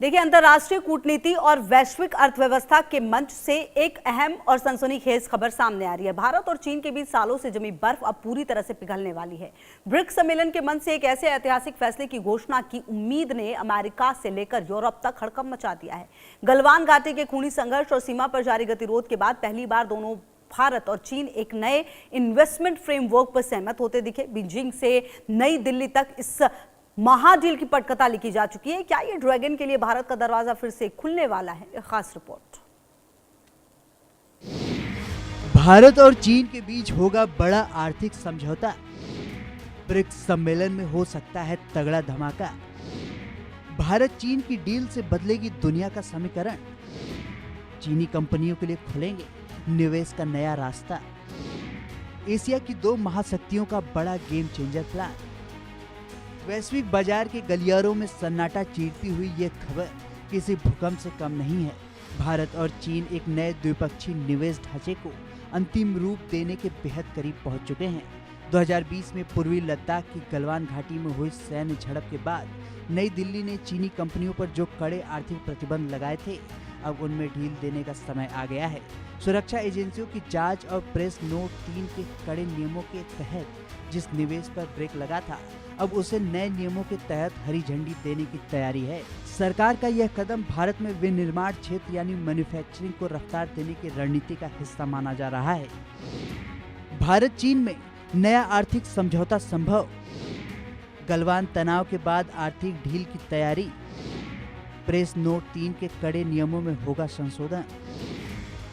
देखिए, अंतर्राष्ट्रीय कूटनीति और वैश्विक अर्थव्यवस्था के मंच से एक अहम और सनसनीखेज खबर सामने आ रही है। भारत और चीन के बीच सालों से जमी बर्फ अब पूरी तरह से पिघलने वाली है। ब्रिक्स सम्मेलन के मंच से एक ऐसे ऐतिहासिक फैसले की घोषणा की उम्मीद ने अमेरिका से लेकर यूरोप तक हड़कंप मचा दिया है। गलवान घाटी के खूनी संघर्ष और सीमा पर जारी गतिरोध के बाद पहली बार दोनों भारत और चीन एक नए इन्वेस्टमेंट फ्रेमवर्क पर सहमत होते दिखे। बीजिंग से नई दिल्ली तक इस महाडील की पटकथा लिखी जा चुकी है। क्या ये ड्रैगन के लिए भारत का दरवाजा फिर से खुलने वाला है? एक खास रिपोर्ट। भारत और चीन के बीच होगा बड़ा आर्थिक समझौता। ब्रिक्स सम्मेलन में हो सकता है तगड़ा धमाका। भारत चीन की डील से बदलेगी दुनिया का समीकरण। चीनी कंपनियों के लिए खुलेंगे निवेश का नया रास्ता। एशिया की दो महाशक्तियों का बड़ा गेम चेंजर प्लान। वैश्विक बाजार के गलियारों में सन्नाटा चीरती हुई ये खबर किसी भूकंप से कम नहीं है। भारत और चीन एक नए द्विपक्षीय निवेश ढांचे को अंतिम रूप देने के बेहद करीब पहुंच चुके हैं। 2020 में पूर्वी लद्दाख की गलवान घाटी में हुई सैन्य झड़प के बाद नई दिल्ली ने चीनी कंपनियों पर जो कड़े आर्थिक प्रतिबंध लगाए थे, अब उनमें ढील देने का समय आ गया है। सुरक्षा एजेंसियों की जांच और प्रेस नोट 3 के कड़े नियमों के तहत जिस निवेश पर ब्रेक लगा था, अब उसे नए नियमों के तहत हरी झंडी देने की तैयारी है। सरकार का यह कदम भारत में विनिर्माण क्षेत्र यानी मैन्युफैक्चरिंग को रफ्तार देने की रणनीति का हिस्सा माना जा रहा है। भारत चीन में नया आर्थिक समझौता संभव। गलवान तनाव के बाद आर्थिक ढील की तैयारी। प्रेस नोट 3 के कड़े नियमों में होगा संशोधन।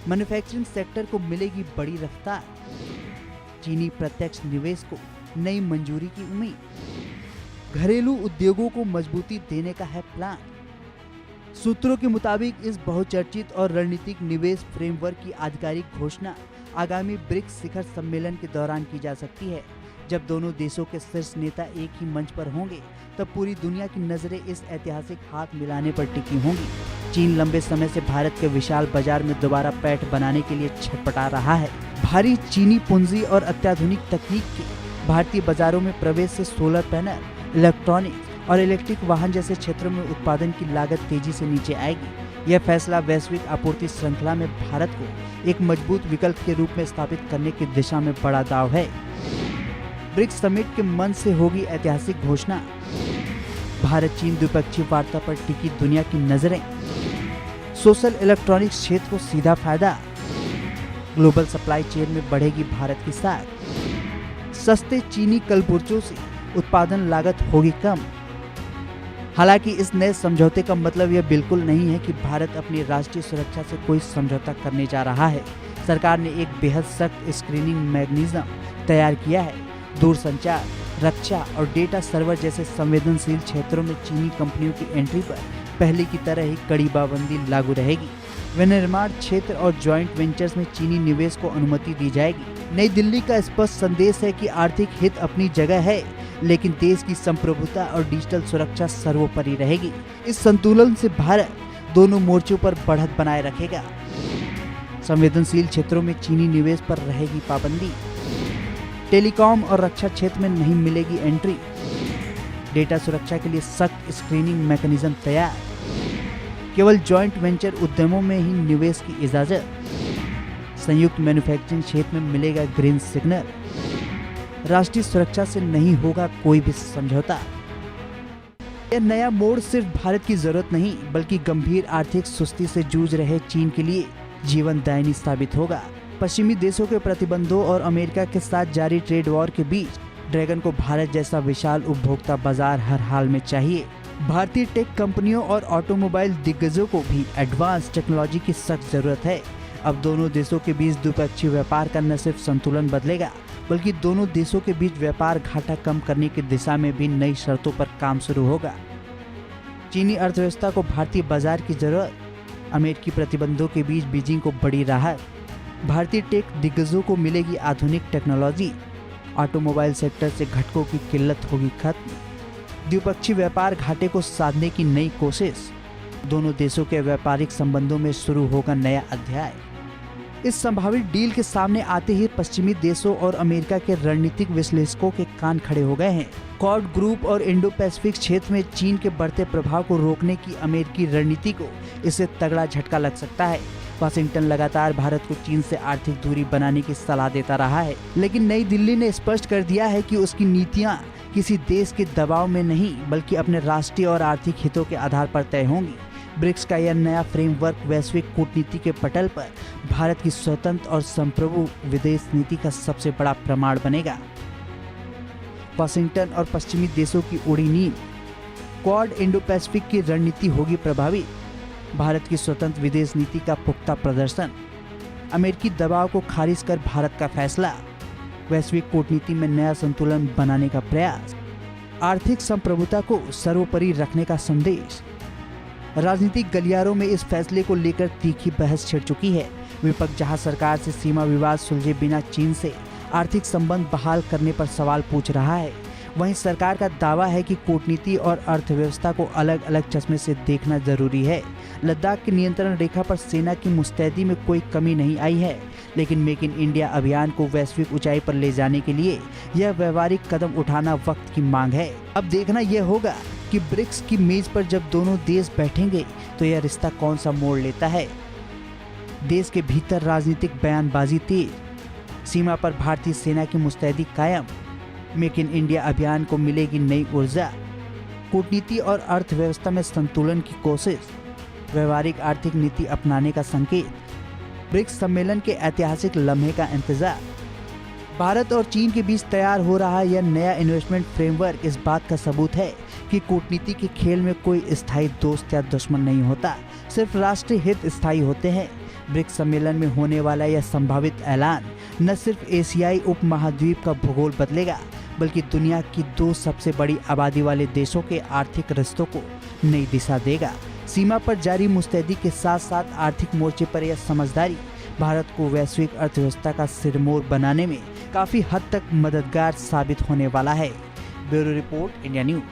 मैन्युफैक्चरिंग सेक्टर को मिलेगी बड़ी रफ्तार। चीनी प्रत्यक्ष निवेश को नई मंजूरी की उम्मीद। घरेलू उद्योगों को मजबूती देने का है प्लान। सूत्रों के मुताबिक इस बहुचर्चित और रणनीतिक निवेश फ्रेमवर्क की आधिकारिक घोषणा आगामी ब्रिक्स शिखर सम्मेलन के दौरान की जा सकती है। जब दोनों देशों के शीर्ष नेता एक ही मंच पर होंगे, तब पूरी दुनिया की नजरें इस ऐतिहासिक हाथ मिलाने पर टिकी होंगी। चीन लंबे समय से भारत के विशाल बाजार में दोबारा पैठ बनाने के लिए छटपटा रहा है। भारी चीनी पूंजी और अत्याधुनिक तकनीक के भारतीय बाजारों में प्रवेश से सोलर पैनल, इलेक्ट्रॉनिक्स और इलेक्ट्रिक वाहन जैसे क्षेत्रों में उत्पादन की लागत तेजी से नीचे आएगी। यह फैसला वैश्विक आपूर्ति श्रृंखला में भारत को एक मजबूत विकल्प के रूप में स्थापित करने की दिशा में बड़ा दाव है। ब्रिक्स समिट के मंच से होगी ऐतिहासिक घोषणा। भारत चीन द्विपक्षीय वार्ता पर टिकी दुनिया की नजरें। सोशल इलेक्ट्रॉनिक्स क्षेत्र को सीधा फायदा। ग्लोबल सप्लाई चेन में बढ़ेगी भारत की साख। सस्ते चीनी कलपुर्जों से उत्पादन लागत होगी कम। हालांकि इस नए समझौते का मतलब यह बिल्कुल नहीं है कि भारत अपनी राष्ट्रीय सुरक्षा से कोई समझौता करने जा रहा है। सरकार ने एक बेहद सख्त स्क्रीनिंग मैकेनिज्म तैयार किया है। दूरसंचार, रक्षा और डेटा सर्वर जैसे संवेदनशील क्षेत्रों में चीनी कंपनियों की एंट्री पर पहले की तरह ही कड़ी पाबंदी लागू रहेगी। विनिर्माण क्षेत्र और जॉइंट वेंचर्स में चीनी निवेश को अनुमति दी जाएगी। नई दिल्ली का स्पष्ट संदेश है कि आर्थिक हित अपनी जगह है, लेकिन देश की संप्रभुता और डिजिटल सुरक्षा सर्वोपरि रहेगी। इस संतुलन से भारत दोनों मोर्चों पर बढ़त बनाए रखेगा। संवेदनशील क्षेत्रों में चीनी निवेश पर रहेगी पाबंदी। टेलीकॉम और रक्षा क्षेत्र में नहीं मिलेगी एंट्री। डेटा सुरक्षा के लिए सख्त स्क्रीनिंग मैकेनिज्म तैयार। केवल जॉइंट वेंचर उद्यमों में ही निवेश की इजाजत। संयुक्त मैन्युफैक्चरिंग क्षेत्र में मिलेगा ग्रीन सिग्नल। राष्ट्रीय सुरक्षा से नहीं होगा कोई भी समझौता। यह नया मोड़ सिर्फ भारत की जरूरत नहीं, बल्कि गंभीर आर्थिक सुस्ती से जूझ रहे चीन के लिए जीवनदायिनी साबित होगा। पश्चिमी देशों के प्रतिबंधों और अमेरिका के साथ जारी ट्रेड वॉर के बीच ड्रैगन को भारत जैसा विशाल उपभोक्ता बाजार हर हाल में चाहिए। भारतीय टेक कंपनियों और ऑटोमोबाइल दिग्गजों को भी एडवांस टेक्नोलॉजी की सख्त जरूरत है। अब दोनों देशों के बीच द्विपक्षीय व्यापार का न सिर्फ संतुलन बदलेगा, बल्कि दोनों देशों के बीच व्यापार घाटा कम करने की दिशा में भी नई शर्तों पर काम शुरू होगा। चीनी अर्थव्यवस्था को भारतीय बाजार की जरूरत। अमेरिकी प्रतिबंधों के बीच बीजिंग को बड़ी राहत। भारतीय टेक दिग्गजों को मिलेगी आधुनिक टेक्नोलॉजी। ऑटोमोबाइल सेक्टर से घटकों की किल्लत होगी खत्म। द्विपक्षीय व्यापार घाटे को साधने की नई कोशिश। दोनों देशों के व्यापारिक संबंधों में शुरू होगा नया अध्याय। इस संभावित डील के सामने आते ही पश्चिमी देशों और अमेरिका के रणनीतिक विश्लेषकों के कान खड़े हो गए हैं। क्वाड ग्रुप और इंडो पैसिफिक क्षेत्र में चीन के बढ़ते प्रभाव को रोकने की अमेरिकी रणनीति को इससे तगड़ा झटका लग सकता है। वाशिंगटन लगातार भारत को चीन से आर्थिक दूरी बनाने की सलाह देता रहा है, लेकिन नई दिल्ली ने स्पष्ट कर दिया है कि उसकी नीतियां किसी देश के दबाव में नहीं बल्कि अपने राष्ट्रीय और आर्थिक हितों के आधार पर तय होंगी। ब्रिक्स का यह नया फ्रेमवर्क वैश्विक कूटनीति के पटल पर भारत की स्वतंत्र और संप्रभु विदेश नीति का सबसे बड़ा प्रमाण बनेगा। वाशिंगटन और पश्चिमी देशों की उड़ी नींद, क्वाड इंडो पैसिफिक की रणनीति होगी प्रभावी। भारत की स्वतंत्र विदेश नीति का पुख्ता प्रदर्शन, अमेरिकी दबाव को खारिज कर भारत का फैसला, वैश्विक कूटनीति में नया संतुलन बनाने का प्रयास, आर्थिक संप्रभुता को सर्वोपरि रखने का संदेश। राजनीतिक गलियारों में इस फैसले को लेकर तीखी बहस छिड़ चुकी है। विपक्ष जहां सरकार से सीमा विवाद सुलझे बिना चीन से आर्थिक संबंध बहाल करने पर सवाल पूछ रहा है, वहीं सरकार का दावा है कि कूटनीति और अर्थव्यवस्था को अलग अलग चश्मे से देखना जरूरी है। लद्दाख की नियंत्रण रेखा पर सेना की मुस्तैदी में कोई कमी नहीं आई है, लेकिन मेक इन इंडिया अभियान को वैश्विक ऊंचाई पर ले जाने के लिए यह व्यवहारिक कदम उठाना वक्त की मांग है। अब देखना यह होगा कि ब्रिक्स की मेज पर जब दोनों देश बैठेंगे तो यह रिश्ता कौन सा मोड़ लेता है। देश के भीतर राजनीतिक बयानबाजी तेज, सीमा पर भारतीय सेना की मुस्तैदी कायम, मेक इन इंडिया अभियान को मिलेगी नई ऊर्जा, कूटनीति और अर्थव्यवस्था में संतुलन की कोशिश, व्यवहारिक आर्थिक नीति अपनाने का संकेत, ब्रिक्स सम्मेलन के ऐतिहासिक लम्हे का इंतजार। भारत और चीन के बीच तैयार हो रहा यह नया इन्वेस्टमेंट फ्रेमवर्क इस बात का सबूत है कि कूटनीति के खेल में कोई स्थायी दोस्त या दुश्मन नहीं होता, सिर्फ राष्ट्रीय हित स्थायी होते हैं। ब्रिक्स सम्मेलन में होने वाला यह संभावित ऐलान न सिर्फ एशियाई उपमहाद्वीप का भूगोल बदलेगा, बल्कि दुनिया की दो सबसे बड़ी आबादी वाले देशों के आर्थिक रिश्तों को नई दिशा देगा। सीमा पर जारी मुस्तैदी के साथ साथ आर्थिक मोर्चे पर यह समझदारी भारत को वैश्विक अर्थव्यवस्था का सिरमौर बनाने में काफी हद तक मददगार साबित होने वाला है। Bureau report, India news.